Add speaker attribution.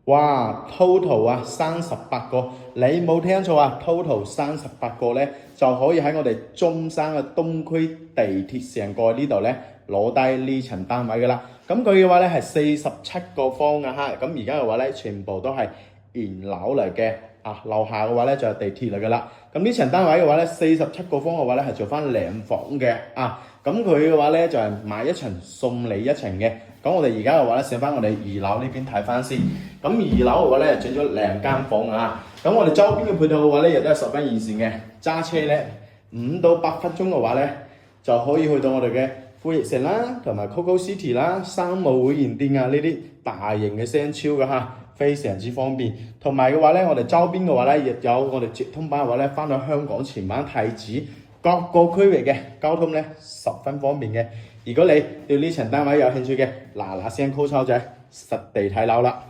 Speaker 1: 哇，total 啊38個，你冇聽錯啊，total 38個咧就可以喺我哋中山嘅東區地鐵上蓋呢度咧攞低呢層單位噶啦。咁佢嘅話咧係47個方嘅嚇，咁而家嘅話咧全部都係現樓嚟嘅。樓下嘅話咧就係地鐵嚟噶啦。咁呢層單位嘅話咧47個方嘅話咧係做翻2房嘅咁佢嘅話咧就係買一層送你一層嘅。咁我哋而家嘅話咧上翻我哋2樓呢邊睇翻先。咁2樓嘅話咧整咗2間房咁我哋周邊嘅配套嘅話咧亦都係十分完善嘅。揸車咧5到8分鐘嘅話咧就可以去到我哋嘅富力城啦，同埋 Coco City 啦、山姆會員店呢啲大型嘅商超嘅非常之方便。同埋嘅話咧，我哋周邊嘅話咧亦有我哋直通班嘅話咧，翻到香港前晚太子各個區域嘅交通咧十分方便嘅。如果你對呢層單位有興趣嘅，嗱嗱聲 call 抽仔實地睇樓啦！